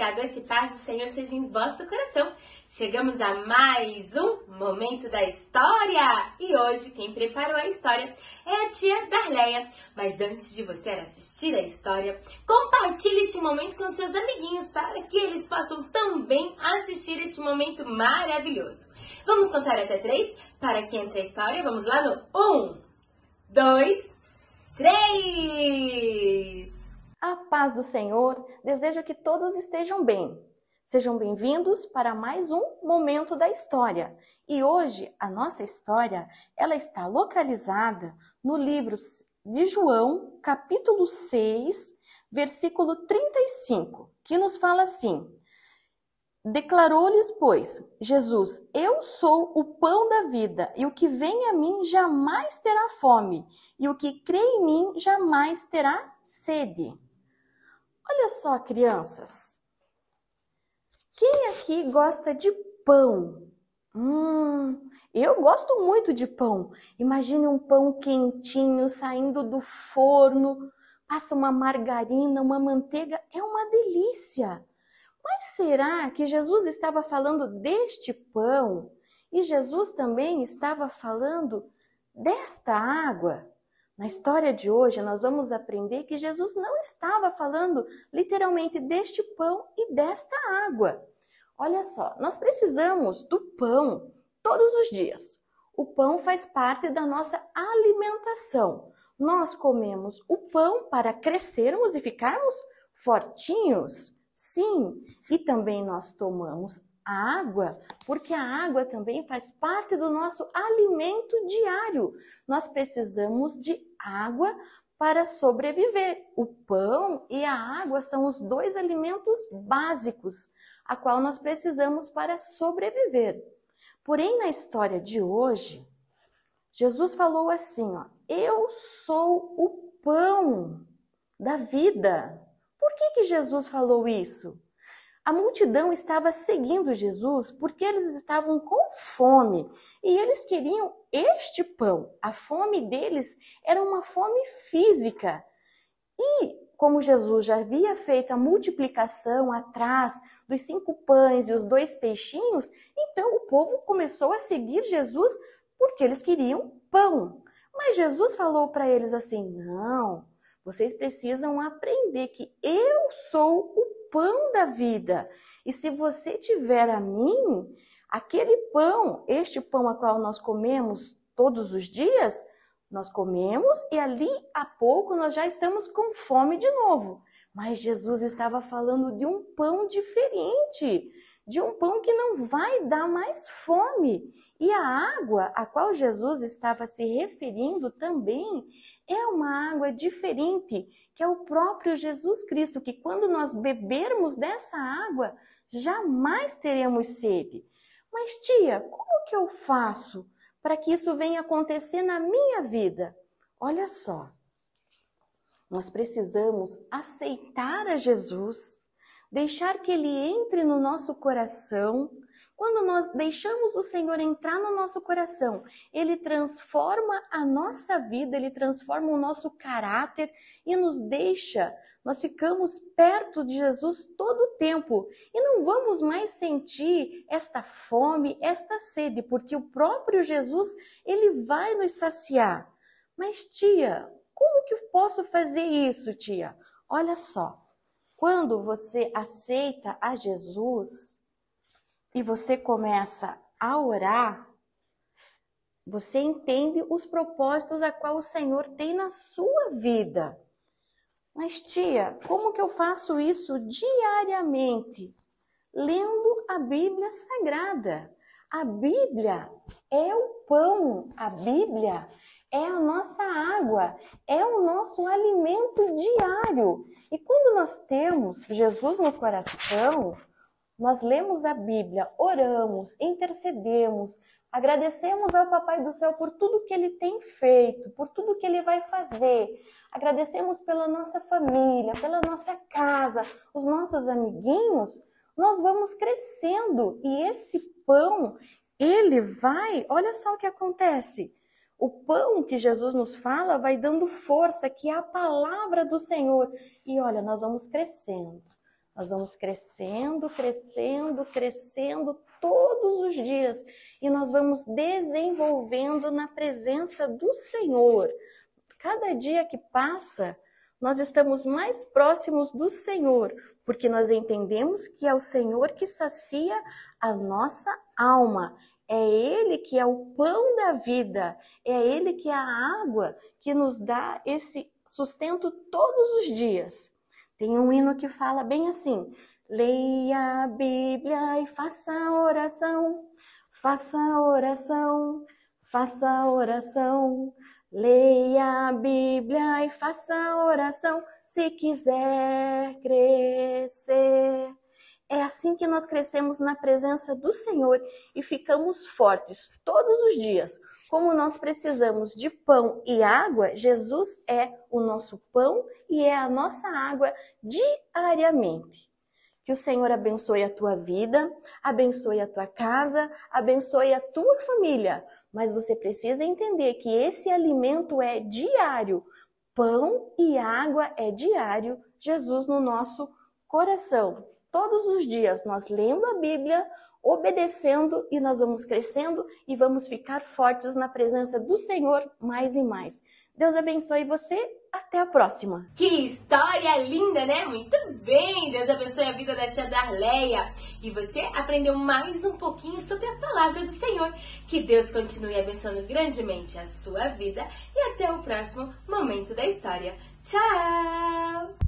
a doce paz do Senhor seja em vosso coração. Chegamos a mais um Momento da História. E hoje quem preparou a história é a tia Darleia. Mas antes de você assistir a história, compartilhe este momento com seus amiguinhos para que eles possam também assistir este momento maravilhoso. Vamos contar até 3 para que entre a história. Vamos lá no 1, 2, 3! A paz do Senhor deseja que todos estejam bem. Sejam bem-vindos para mais um Momento da História. E hoje a nossa história ela está localizada no livro de João, capítulo 6, versículo 35, que nos fala assim: Declarou-lhes, pois, Jesus: Eu sou o pão da vida, e o que vem a mim jamais terá fome, e o que crê em mim jamais terá sede. Olha só, crianças. Quem aqui gosta de pão? Eu gosto muito de pão. Imagine um pão quentinho saindo do forno, passa uma margarina, uma manteiga, é uma delícia. Mas será que Jesus estava falando deste pão e Jesus também estava falando desta água? Na história de hoje, nós vamos aprender que Jesus não estava falando literalmente deste pão e desta água. Olha só, nós precisamos do pão todos os dias. O pão faz parte da nossa alimentação. Nós comemos o pão para crescermos e ficarmos fortinhos. Sim, e também nós tomamos a água, porque a água também faz parte do nosso alimento diário. Nós precisamos de água para sobreviver. O pão e a água são os dois alimentos básicos, a qual nós precisamos para sobreviver. Porém, na história de hoje, Jesus falou assim, Eu sou o pão da vida. Por que Jesus falou isso? A multidão estava seguindo Jesus porque eles estavam com fome e eles queriam este pão. A fome deles era uma fome física. E como Jesus já havia feito a multiplicação atrás dos 5 pães e os 2 peixinhos, então o povo começou a seguir Jesus porque eles queriam pão. Mas Jesus falou para eles assim, não, vocês precisam aprender que eu sou o pão da vida. E se você tiver a mim, aquele pão, este pão a qual nós comemos todos os dias, nós comemos e ali a pouco nós já estamos com fome de novo. Mas Jesus estava falando de um pão diferente, de um pão que não vai dar mais fome. E a água a qual Jesus estava se referindo também é uma água diferente, que é o próprio Jesus Cristo, que quando nós bebermos dessa água, jamais teremos sede. Mas tia, como que eu faço para que isso venha acontecer na minha vida? Olha só, nós precisamos aceitar a Jesus, deixar que Ele entre no nosso coração. Quando nós deixamos o Senhor entrar no nosso coração, Ele transforma a nossa vida, Ele transforma o nosso caráter e nos deixa, nós ficamos perto de Jesus todo o tempo e não vamos mais sentir esta fome, esta sede, porque o próprio Jesus, Ele vai nos saciar. Mas tia, como que eu posso fazer isso, tia? Olha só, quando você aceita a Jesus e você começa a orar, você entende os propósitos a qual o Senhor tem na sua vida. Mas tia, como que eu faço isso diariamente? Lendo a Bíblia Sagrada. A Bíblia é o pão, a Bíblia é a nossa água, é o nosso alimento diário. E quando nós temos Jesus no coração, nós lemos a Bíblia, oramos, intercedemos, agradecemos ao Papai do Céu por tudo que Ele tem feito, por tudo que Ele vai fazer. Agradecemos pela nossa família, pela nossa casa, os nossos amiguinhos. Nós vamos crescendo e esse pão, ele vai... Olha só o que acontece. O pão que Jesus nos fala vai dando força, que é a palavra do Senhor. E olha, nós vamos crescendo. Nós vamos crescendo, crescendo, crescendo todos os dias e nós vamos desenvolvendo na presença do Senhor. Cada dia que passa, nós estamos mais próximos do Senhor, porque nós entendemos que é o Senhor que sacia a nossa alma. É Ele que é o pão da vida, é Ele que é a água que nos dá esse sustento todos os dias. Tem um hino que fala bem assim: leia a Bíblia e faça oração, faça oração, faça oração. Leia a Bíblia e faça oração, se quiser crescer. É assim que nós crescemos na presença do Senhor e ficamos fortes todos os dias. Como nós precisamos de pão e água, Jesus é o nosso pão e é a nossa água diariamente. Que o Senhor abençoe a tua vida, abençoe a tua casa, abençoe a tua família. Mas você precisa entender que esse alimento é diário. Pão e água é diário. Jesus no nosso coração. Todos os dias nós lendo a Bíblia, obedecendo e nós vamos crescendo e vamos ficar fortes na presença do Senhor mais e mais. Deus abençoe você. Até a próxima. Que história linda, né? Muito bem! Deus abençoe a vida da tia Darleia. E você aprendeu mais um pouquinho sobre a palavra do Senhor. Que Deus continue abençoando grandemente a sua vida. E até o próximo momento da história. Tchau!